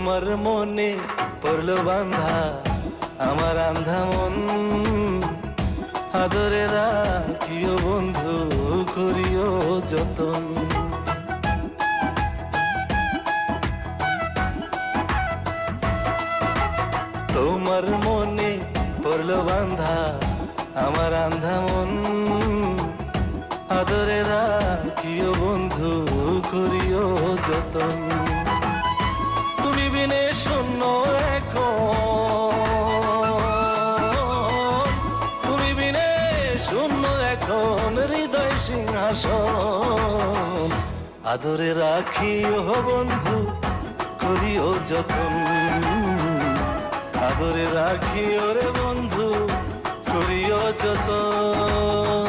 তোমার মনে পড়লো বান্ধা আমার আন্ধা মন, আদরে রাখিও বন্ধু করিও যতন। তোমার মনে পড়লো বান্ধা আমার আন্ধা মন, আদরে রাখিও বন্ধু করিও যতন। তুমি বিনে শূন্য এখন, তুমি বিনে শূন্য এখন হৃদয় সিংহাসন, আদরে রাখিও বন্ধু করিও যতন, আদরে রাখিও রে বন্ধু করিও যতন।